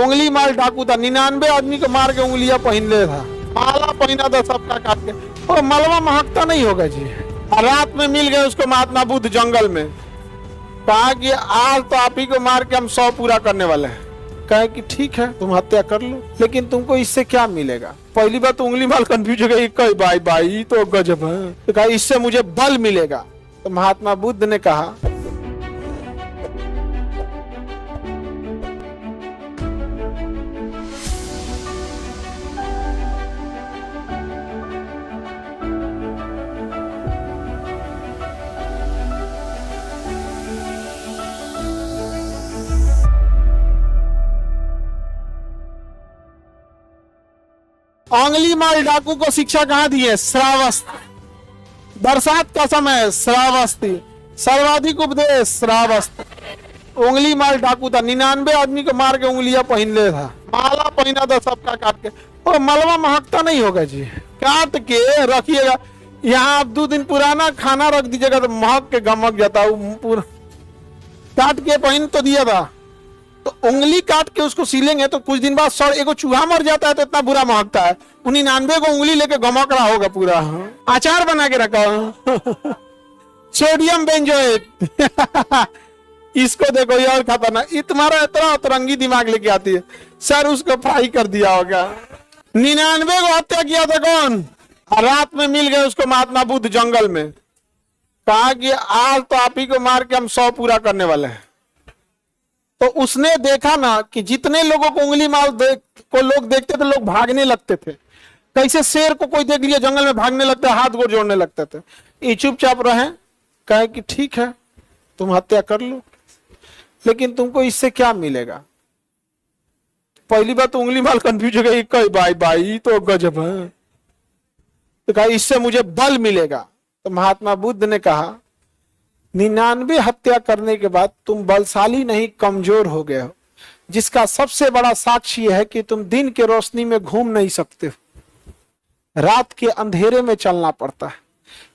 उंगली माल डाकू था, 99 आदमी को मार के उंगलियां पहन ले था, माला पहना था सबका काट के। और मलबा महकता नहीं होगा जी। रात में मिल गए उसको महात्मा बुद्ध जंगल में, कहा कि आज तो आप ही को मार के हम 100 पूरा करने वाले हैं। कहे कि ठीक है तुम हत्या कर लो, लेकिन तुमको इससे क्या मिलेगा। पहली बार तो उंगली माल कंफ्यूज हो गई, कई भाई भाई तो गजब है। तो कहा इससे मुझे बल मिलेगा। तो महात्मा बुद्ध ने कहा उंगली माल डाकू को शिक्षा कहां दी है? श्रावस्ती। बरसात का समय श्रावस्ती, सर्वाधिक उपदेश श्रावस्ती। उंगली माल डाकू था, 99 आदमी को मार के उंगलियां पहन ले था, माला पहना था सबका काट के। और मलबा महकता नहीं होगा जी। काट के रखिएगा, यहाँ आप 2 दिन पुराना खाना रख दीजिएगा तो महक के गमक जाता। पूरा काट के पहन तो दिया था, तो उंगली काट के उसको सीलेंगे तो कुछ दिन बाद सड़, एगो चूहा मर जाता है तो इतना बुरा महकता है। 99 को उंगली लेके गमक रहा होगा पूरा। अचार बना के रखा सोडियम बेंजोएट इसको देखो ये और खतरनाक, तुम्हारा इतना अतरंगी दिमाग लेके आती है। सर उसको फ्राई कर दिया होगा। 99 को हत्या किया था कौन? रात में मिल गए उसको महात्मा बुद्ध जंगल में, कहा कि आज तो आप ही को मार के हम 100 पूरा करने वाले हैं। तो उसने देखा ना कि जितने लोगों को उंगली माल को लोग देखते थे, लोग भागने लगते थे। कैसे शेर को कोई देख लिया जंगल में भागने लगता है, हाथ गोड़ जोड़ने लगते थे। ये चुपचाप रहे, कहे कि ठीक है तुम हत्या कर लो, लेकिन तुमको इससे क्या मिलेगा। पहली बार तो उंगली माल कंफ्यूज हो गई, कई भाई भाई तो गजब है। तो कहा इससे मुझे बल मिलेगा। तो महात्मा बुद्ध ने कहा 99 हत्या करने के बाद तुम बलशाली नहीं कमजोर हो गए हो, जिसका सबसे बड़ा साक्ष्य यह है कि तुम दिन के रोशनी में घूम नहीं सकते हो, रात के अंधेरे में चलना पड़ता है।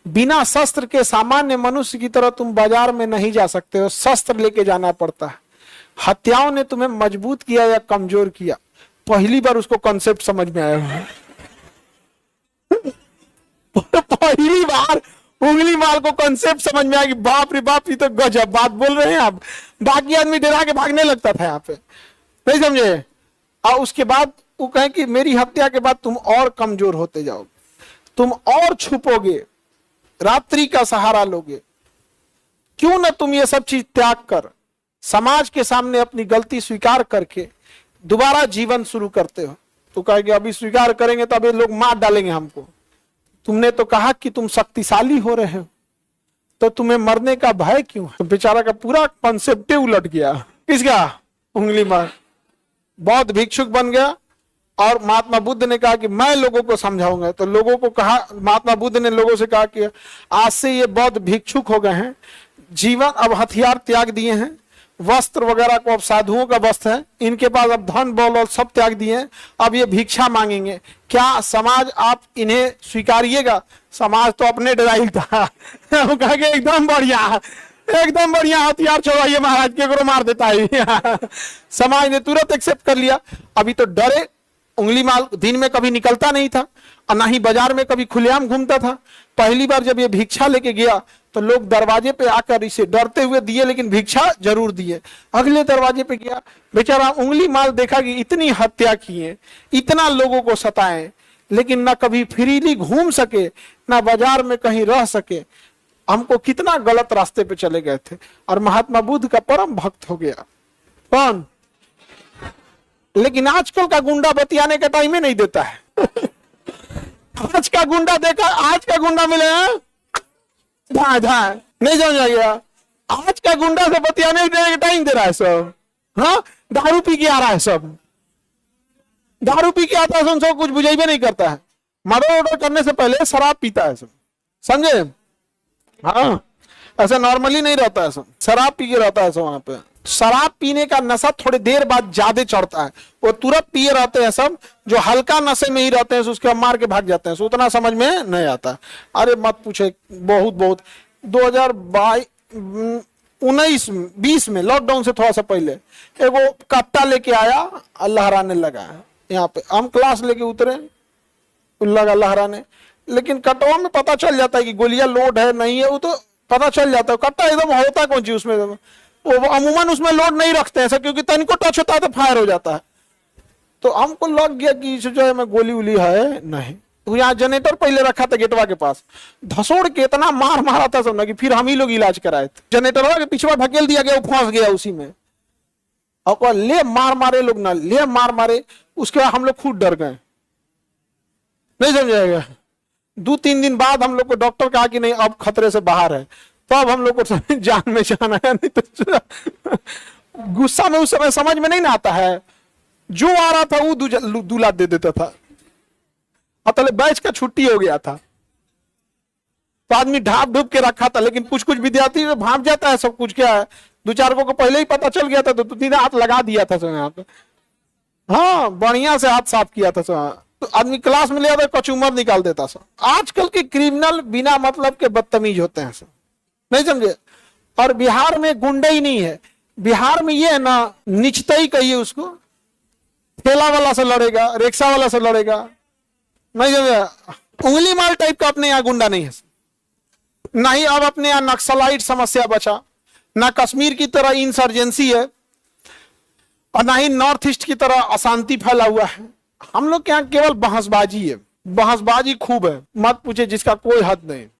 बिना शस्त्र के सामान्य मनुष्य की तरह तुम बाजार में नहीं जा सकते हो, शस्त्र लेके जाना पड़ता है। हत्याओं ने तुम्हें मजबूत किया या कमजोर किया? पहली बार उसको कॉन्सेप्ट समझ में आया। पहली बार उंगली माल को कॉन्सेप्ट समझ में आया कि बाप रे बाप ये तो गजब बात बोल रहे हैं आप। बाकी आदमी डरा के भागने लगता था यहाँ पे, नहीं समझे। और उसके बाद वो कहे कि मेरी हत्या के बाद तुम और कमजोर होते जाओगे, तुम और छुपोगे, रात्रि का सहारा लोगे। क्यों ना तुम ये सब चीज त्याग कर समाज के सामने अपनी गलती स्वीकार करके दोबारा जीवन शुरू करते हो। तो कहेगा अभी स्वीकार करेंगे तो अभी लोग मार डालेंगे हमको। तुमने तो कहा कि तुम शक्तिशाली हो रहे हो, तो तुम्हें मरने का भय क्यों है? तो बेचारा का पूरा कॉन्सेप्ट उलट गया। किसका? उंगली मार। बौद्ध भिक्षुक बन गया। और महात्मा बुद्ध ने कहा कि मैं लोगों को समझाऊंगा। तो लोगों को कहा, महात्मा बुद्ध ने लोगों से कहा कि आज से ये बौद्ध भिक्षुक हो गए हैं, जीवन अब हथियार त्याग दिए हैं, वस्त्र वगैरह को अब साधुओं का वस्त्र है, इनके पास अब धन बौल और सब त्याग दिए हैं, अब ये भिक्षा मांगेंगे। क्या समाज आप इन्हें स्वीकारिएगा? समाज तो अपने डराइल था। वो कहेंगे एकदम बढ़िया, एकदम बढ़िया, हथियार छोड़वाइए महाराज, के को मार देता है। समाज ने तुरंत एक्सेप्ट कर लिया। अभी तो डरे, उंगली माल दिन में कभी निकलता नहीं था और ना ही बाजार में कभी खुलेआम घूमता था। पहली बार जब ये भिक्षा लेके गया तो लोग दरवाजे पे आकर इसे डरते हुए दिए, लेकिन भिक्षा जरूर दिए। अगले दरवाजे पे गया, बेचारा उंगली माल देखा कि इतनी हत्या किए, इतना लोगों को सताए, लेकिन ना कभी फ्रीली घूम सके, ना बाजार में कहीं रह सके। हमको कितना गलत रास्ते पे चले गए थे। और महात्मा बुद्ध का परम भक्त हो गया। कौन? लेकिन आजकल का गुंडा बतियाने का टाइम ही नहीं देता है। आज का गुंडा देखा, आज का गुंडा मिले नहीं समझ आ गया। आज का गुंडा से बतियाने का टाइम दे रहा है सब। हाँ, दारू पी के आ रहा है सब, दारू पी के आता है सब, कुछ बुझाइबे नहीं करता है। मर्डर ऑर्डर करने से पहले शराब पीता है सब, समझे? हाँ, ऐसा नॉर्मली नहीं रहता है सब, शराब पी के रहता है सब। वहां पे शराब पीने का नशा थोड़ी देर बाद ज्यादा चढ़ता है। वो तुरंत पिए रहते हैं सब, जो हल्का नशे में ही रहते हैं उसके मार के भाग जाते हैं, सो उतना समझ में नहीं आता। अरे मत पूछे, बहुत 2022 19-20 में, लॉकडाउन से थोड़ा सा पहले, एगो कट्टा लेके आया और लहराने लगा। यहाँ पे हम क्लास लेके उतरे, लगा लहराने, लेकिन कटवा में पता चल जाता है कि गोलियां लोड है नहीं है, वो तो पता चल जाता है। कट्टा एकदम होता कौन चीज उसमें, वो अमूमन उसमें लोड नहीं रखते हैं ऐसा, क्योंकि तनिको टच होता है तो फायर हो जाता है। तो हमको लग गया कि जो है मैं गोली उली है नहीं। तो यहाँ जनरेटर पहले रखा था गेटवा के पास, धसोड़ के इतना मार मारा था सब ना कि फिर हम ही लोग इलाज कराए थे। जनरेटर के पिछवा ढकेल दिया गया, वो फंस गया उसी में, और ले मार मारे लोग ना, ले मार मारे। उसके बाद हम लोग खुद डर गए, नहीं समझाएगा। 2-3 दिन बाद हम लोग को डॉक्टर कहा कि नहीं अब खतरे से बाहर है, तो अब हम लोग को जान में जान आया। नहीं तो गुस्सा में उस समय समझ में नहीं ना आता है, जो आ रहा था वो दूल्हा दे देता था, अतले बैच का छुट्टी हो गया था। तो आदमी ढाप ढूप के रखा था, लेकिन कुछ कुछ विद्यार्थी में भाप जाता है सब कुछ। क्या है, 2-4 को पहले ही पता चल गया था, तो 2-3 हाथ लगा दिया था यहाँ पे। हाँ, बढ़िया से हाथ साफ किया था सब। तो आदमी क्लास में ले आता, कचूमर निकाल देता सब। आजकल के क्रिमिनल बिना मतलब के बदतमीज होते हैं सब, नहीं समझे। और बिहार में गुंडा ही नहीं है, बिहार में ये है ना, निचतई कहिए उसको, ठेला वाला से लड़ेगा, रिक्शा वाला से लड़ेगा, नहीं समझे। उंगली माल टाइप का अपने यहाँ गुंडा नहीं है। नहीं अब अपने यहाँ नक्सलाइट समस्या बचा, ना कश्मीर की तरह इंसर्जेंसी है, और ना ही नॉर्थ ईस्ट की तरह अशांति फैला हुआ है। हम लोग के यहाँ केवल बहसबाजी है, बहसबाजी खूब है, मत पूछे, जिसका कोई हद नहीं।